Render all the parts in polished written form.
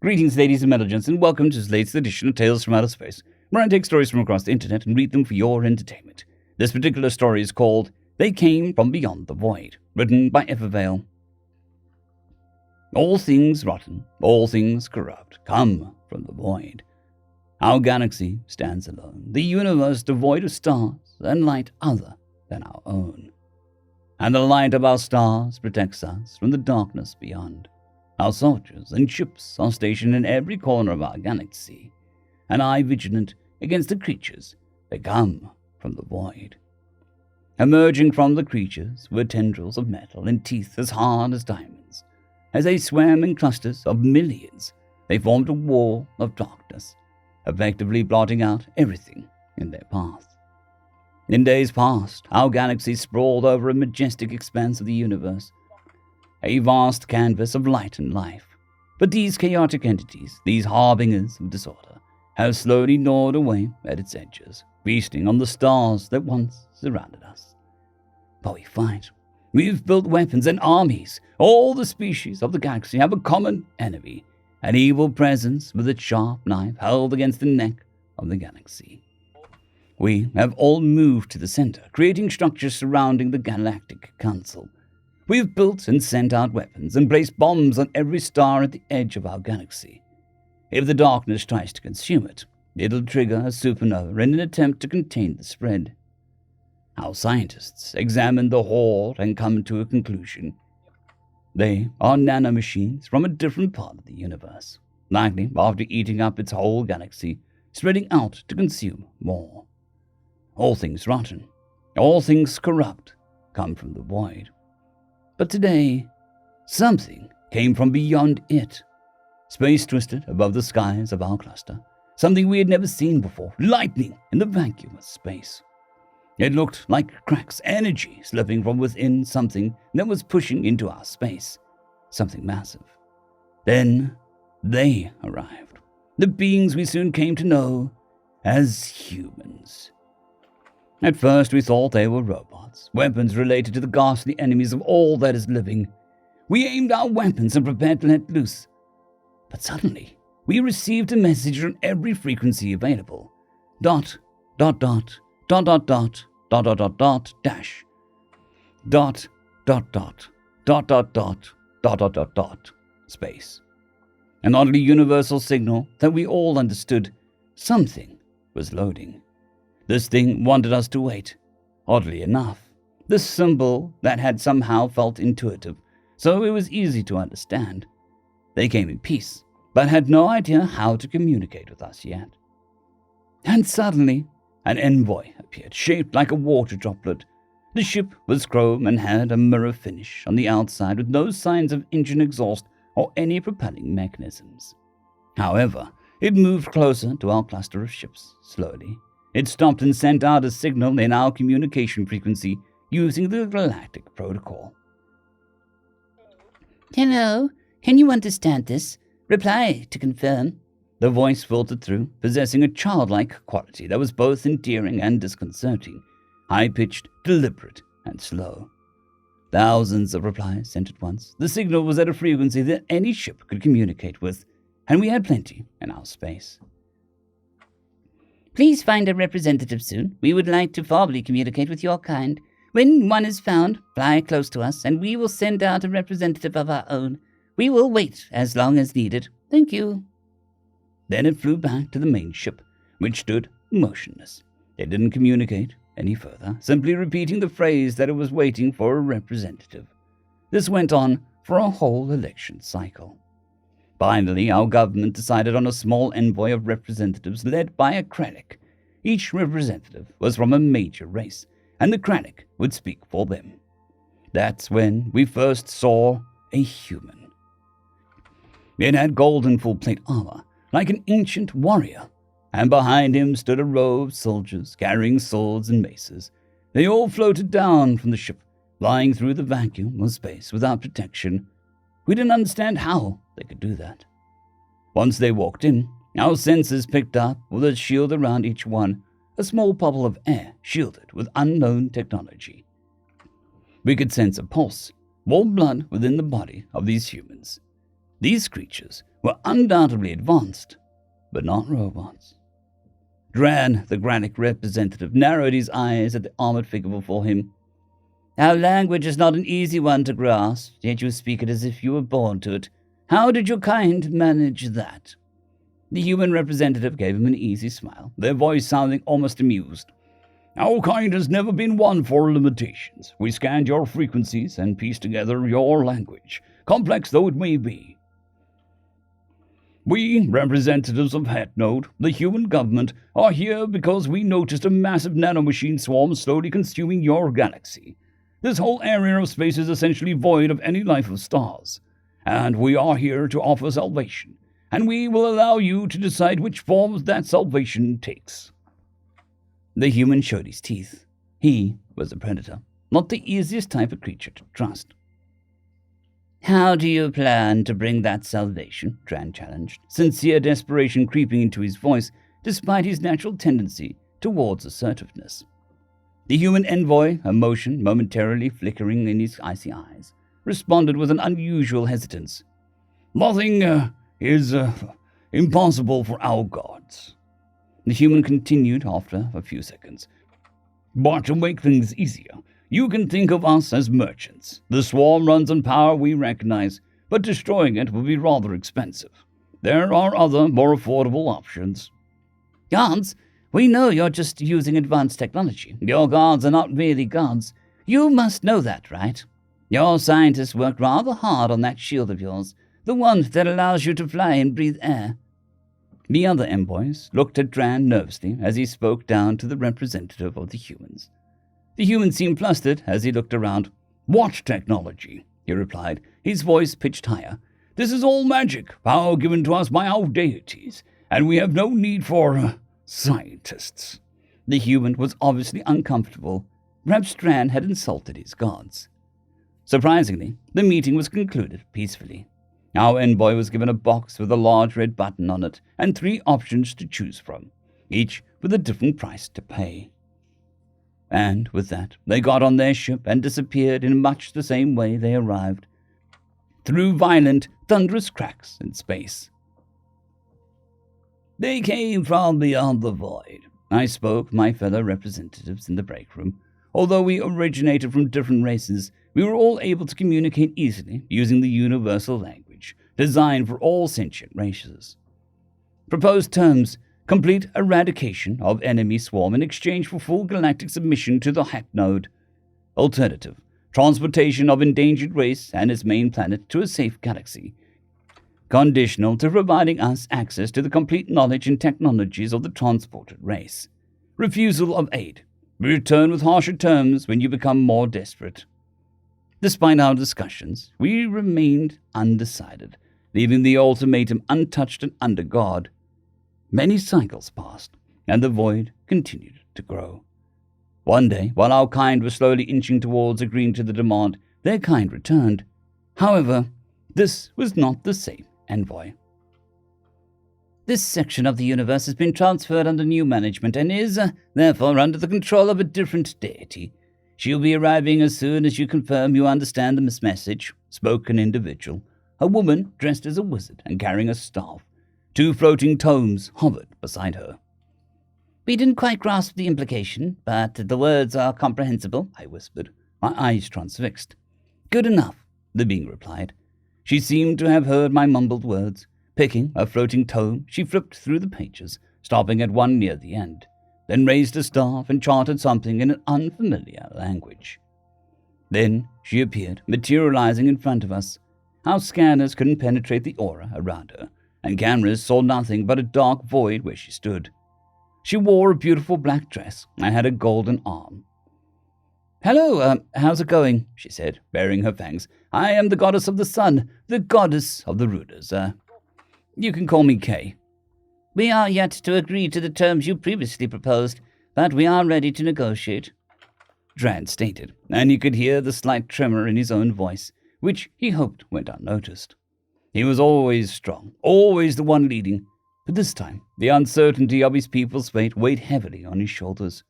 Greetings, ladies and melogents, and welcome to this latest edition of Tales from Outer Space, where I take stories from across the internet and read them for your entertainment. This particular story is called They Came from Beyond the Void, written by efaviel. All things rotten, all things corrupt, come from the void. Our galaxy stands alone, the universe devoid of stars and light other than our own. And the light of our stars protects us from the darkness beyond. Our soldiers and ships are stationed in every corner of our galaxy, and eye vigilant against the creatures that come from the void. Emerging from the creatures were tendrils of metal and teeth as hard as diamonds. As they swam in clusters of millions, they formed a wall of darkness, effectively blotting out everything in their path. In days past, our galaxy sprawled over a majestic expanse of the universe, a vast canvas of light and life. But these chaotic entities, these harbingers of disorder, have slowly gnawed away at its edges, feasting on the stars that once surrounded us. But we fight. We've built weapons and armies. All the species of the galaxy have a common enemy, an evil presence with its sharp knife held against the neck of the galaxy. We have all moved to the center, creating structures surrounding the Galactic Council. We've built and sent out weapons and placed bombs on every star at the edge of our galaxy. If the darkness tries to consume it, it'll trigger a supernova in an attempt to contain the spread. Our scientists examine the horde and come to a conclusion. They are nanomachines from a different part of the universe, likely after eating up its whole galaxy, spreading out to consume more. All things rotten, all things corrupt, come from the void. But today, something came from beyond it. Space twisted above the skies of our cluster, something we had never seen before, lightning in the vacuum of space. It looked like cracks, energy slipping from within something that was pushing into our space, something massive. Then they arrived, the beings we soon came to know as humans. At first we thought they were robots, weapons related to the ghastly enemies of all that is living. We aimed our weapons and prepared to let loose. But suddenly, we received a message on every frequency available. Dot, dot, dot, dot, dot, dot, dot, dot, dot, dot, dash. Dot, dot, dot, dot, dot, dot, dot, dot, dot, dot, space. An oddly universal signal that we all understood. Something was loading. This thing wanted us to wait. Oddly enough, this symbol that had somehow felt intuitive, so it was easy to understand. They came in peace, but had no idea how to communicate with us yet. And suddenly, an envoy appeared, shaped like a water droplet. The ship was chrome and had a mirror finish on the outside with no signs of engine exhaust or any propelling mechanisms. However, it moved closer to our cluster of ships, slowly. It stopped and sent out a signal in our communication frequency using the galactic protocol. Hello, can you understand this? Reply to confirm. The voice filtered through, possessing a childlike quality that was both endearing and disconcerting, high-pitched, deliberate, and slow. Thousands of replies sent at once. The signal was at a frequency that any ship could communicate with, and we had plenty in our space. Please find a representative soon. We would like to formally communicate with your kind. When one is found, fly close to us, and we will send out a representative of our own. We will wait as long as needed. Thank you. Then it flew back to the main ship, which stood motionless. It didn't communicate any further, simply repeating the phrase that it was waiting for a representative. This went on for a whole election cycle. Finally, our government decided on a small envoy of representatives led by a Krennic. Each representative was from a major race, and the Krennic would speak for them. That's when we first saw a human. It had golden full-plate armor, like an ancient warrior, and behind him stood a row of soldiers carrying swords and maces. They all floated down from the ship, flying through the vacuum of space without protection. We didn't understand how they could do that. Once they walked in, our senses picked up with a shield around each one, a small bubble of air shielded with unknown technology. We could sense a pulse, warm blood within the body of these humans. These creatures were undoubtedly advanced, but not robots. Dran, the Granic representative, narrowed his eyes at the armored figure before him. Our language is not an easy one to grasp, yet you speak it as if you were born to it. How did your kind manage that? The human representative gave him an easy smile, their voice sounding almost amused. Our kind has never been one for limitations. We scanned your frequencies and pieced together your language, complex though it may be. We, representatives of Hatnode, the human government, are here because we noticed a massive nanomachine swarm slowly consuming your galaxy. This whole area of space is essentially void of any life of stars, and we are here to offer salvation, and we will allow you to decide which forms that salvation takes. The human showed his teeth. He was a predator, not the easiest type of creature to trust. How do you plan to bring that salvation? Dran challenged, sincere desperation creeping into his voice despite his natural tendency towards assertiveness. The human envoy, emotion momentarily flickering in his icy eyes, responded with an unusual hesitance. Nothing is impossible for our gods. The human continued after a few seconds. But to make things easier, you can think of us as merchants. The swarm runs on power we recognize, but destroying it will be rather expensive. There are other, more affordable options. Gods? We know you're just using advanced technology. Your gods are not really gods. You must know that, right? Your scientists worked rather hard on that shield of yours, the one that allows you to fly and breathe air. The other envoys looked at Dran nervously as he spoke down to the representative of the humans. The human seemed flustered as he looked around. What technology? He replied, his voice pitched higher. This is all magic, power given to us by our deities, and we have no need for scientists. The human was obviously uncomfortable. Perhaps Dran had insulted his gods. Surprisingly, the meeting was concluded peacefully. Our envoy was given a box with a large red button on it and 3 options to choose from, each with a different price to pay. And with that, they got on their ship and disappeared in much the same way they arrived, through violent, thunderous cracks in space. They came from beyond the void. I spoke my fellow representatives in the break room. Although we originated from different races, we were all able to communicate easily using the universal language, designed for all sentient races. Proposed terms: complete eradication of enemy swarm in exchange for full galactic submission to the Hack Node. Alternative: transportation of endangered race and its main planet to a safe galaxy, conditional to providing us access to the complete knowledge and technologies of the transported race. Refusal of aid. Return with harsher terms when you become more desperate. Despite our discussions, we remained undecided, leaving the ultimatum untouched and under guard. Many cycles passed, and the void continued to grow. One day, while our kind was slowly inching towards agreeing to the demand, their kind returned. However, this was not the same envoy. This section of the universe has been transferred under new management and is, therefore, under the control of a different deity. She'll be arriving as soon as you confirm you understand the message, spoke an individual, a woman dressed as a wizard and carrying a staff. 2 floating tomes hovered beside her. We didn't quite grasp the implication, but the words are comprehensible, I whispered, my eyes transfixed. Good enough, the being replied. She seemed to have heard my mumbled words. Picking a floating tome, she flipped through the pages, stopping at one near the end, then raised a staff and chanted something in an unfamiliar language. Then she appeared, materializing in front of us. Our scanners couldn't penetrate the aura around her, and cameras saw nothing but a dark void where she stood. She wore a beautiful black dress and had a golden arm. Hello, how's it going? She said, baring her fangs. I am the goddess of the sun, the goddess of the rulers. You can call me Kay. We are yet to agree to the terms you previously proposed, but we are ready to negotiate, Dran stated, and he could hear the slight tremor in his own voice, which he hoped went unnoticed. He was always strong, always the one leading, but this time the uncertainty of his people's fate weighed heavily on his shoulders.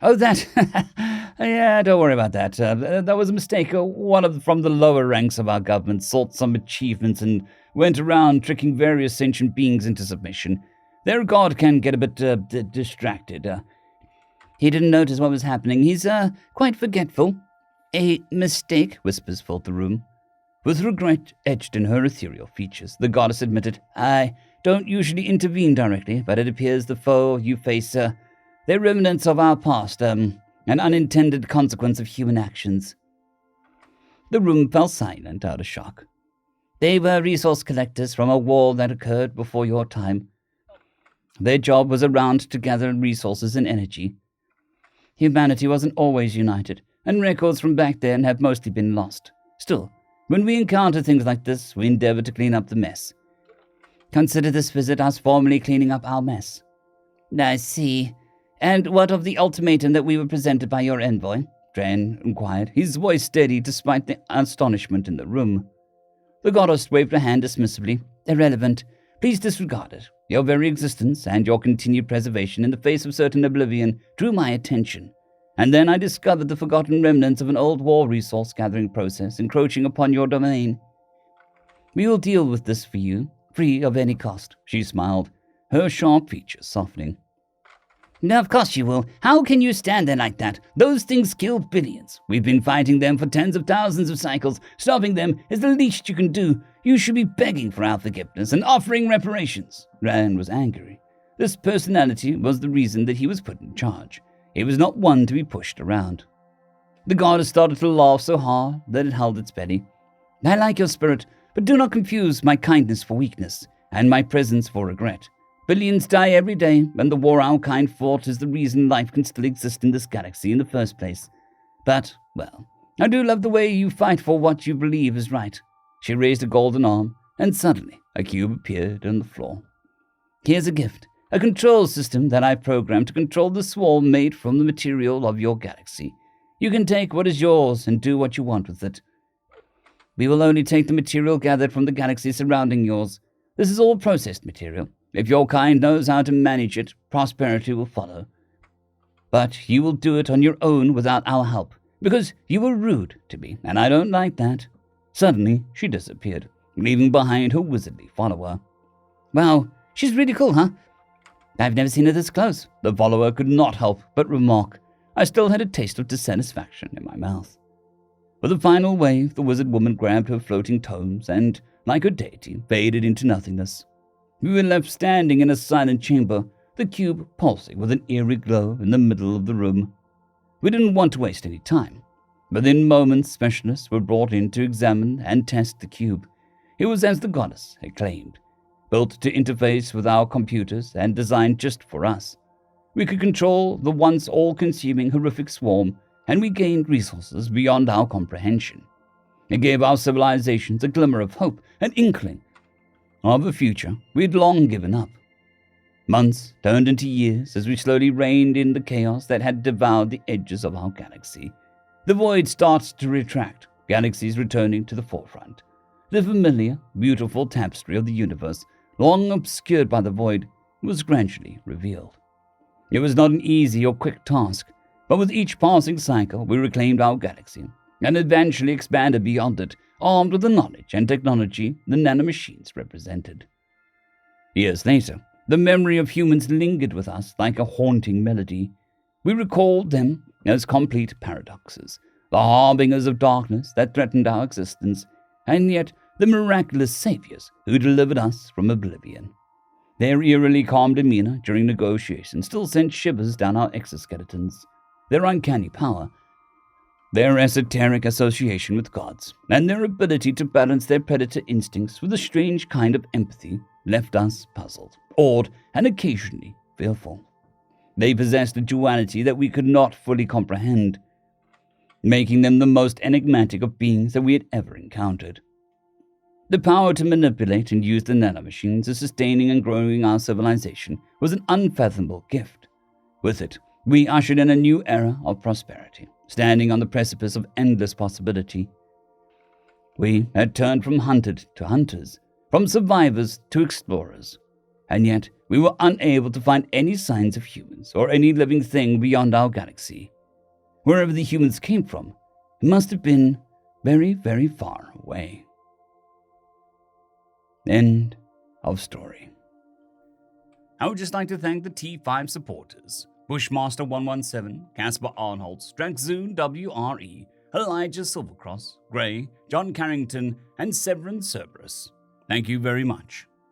Oh, that... yeah, don't worry about that. That was a mistake. One from the lower ranks of our government sought some achievements and went around tricking various sentient beings into submission. Their god can get a bit distracted. He didn't notice what was happening. He's, quite forgetful. A mistake, whispers filled the room. With regret etched in her ethereal features, the goddess admitted, I don't usually intervene directly, but it appears the foe you face, they're remnants of our past, an unintended consequence of human actions. The room fell silent out of shock. They were resource collectors from a war that occurred before your time. Their job was around to gather resources and energy. Humanity wasn't always united, and records from back then have mostly been lost. Still, when we encounter things like this, we endeavor to clean up the mess. Consider this visit us formally cleaning up our mess. I see. And what of the ultimatum that we were presented by your envoy? Dren inquired, his voice steady despite the astonishment in the room. The goddess waved her hand dismissively. Irrelevant. Please disregard it. Your very existence and your continued preservation in the face of certain oblivion drew my attention. And then I discovered the forgotten remnants of an old war resource gathering process encroaching upon your domain. We will deal with this for you, free of any cost, she smiled, her sharp features softening. No, of course you will. How can you stand there like that? Those things kill billions. We've been fighting them for tens of thousands of cycles. Stopping them is the least you can do. You should be begging for our forgiveness and offering reparations. Rand was angry. This personality was the reason that he was put in charge. He was not one to be pushed around. The goddess started to laugh so hard that it held its belly. I like your spirit, but do not confuse my kindness for weakness and my presence for regret. Billions die every day, and the war our kind fought is the reason life can still exist in this galaxy in the first place. But, well, I do love the way you fight for what you believe is right. She raised a golden arm, and suddenly a cube appeared on the floor. Here's a gift, a control system that I programmed to control the swarm made from the material of your galaxy. You can take what is yours and do what you want with it. We will only take the material gathered from the galaxy surrounding yours. This is all processed material. If your kind knows how to manage it, prosperity will follow. But you will do it on your own without our help, because you were rude to me, and I don't like that. Suddenly, she disappeared, leaving behind her wizardly follower. Wow, she's really cool, huh? I've never seen her this close. The follower could not help but remark. I still had a taste of dissatisfaction in my mouth. With a final wave, the wizard woman grabbed her floating tomes and, like a deity, faded into nothingness. We were left standing in a silent chamber, the cube pulsing with an eerie glow in the middle of the room. We didn't want to waste any time. Within moments, specialists were brought in to examine and test the cube. It was as the goddess had claimed, built to interface with our computers and designed just for us. We could control the once all-consuming horrific swarm, and we gained resources beyond our comprehension. It gave our civilizations a glimmer of hope, an inkling of a future we'd long given up. Months turned into years as we slowly reined in the chaos that had devoured the edges of our galaxy. The void started to retract, galaxies returning to the forefront. The familiar, beautiful tapestry of the universe, long obscured by the void, was gradually revealed. It was not an easy or quick task, but with each passing cycle we reclaimed our galaxy and eventually expanded beyond it, armed with the knowledge and technology the nanomachines represented. Years later, the memory of humans lingered with us like a haunting melody. We recalled them as complete paradoxes, the harbingers of darkness that threatened our existence, and yet the miraculous saviors who delivered us from oblivion. Their eerily calm demeanor during negotiations still sent shivers down our exoskeletons. Their uncanny power, their esoteric association with gods, and their ability to balance their predator instincts with a strange kind of empathy left us puzzled, awed, and occasionally fearful. They possessed a duality that we could not fully comprehend, making them the most enigmatic of beings that we had ever encountered. The power to manipulate and use the nanomachines as sustaining and growing our civilization was an unfathomable gift. With it, we ushered in a new era of prosperity, standing on the precipice of endless possibility. We had turned from hunted to hunters, from survivors to explorers, and yet we were unable to find any signs of humans or any living thing beyond our galaxy. Wherever the humans came from, it must have been very, very far away. End of story. I would just like to thank the T5 supporters: Bushmaster117, Casper Arnholtz, Drexzoon WRE, Elijah Silvercross, Gray, John Carrington, and Severin Cerberus. Thank you very much.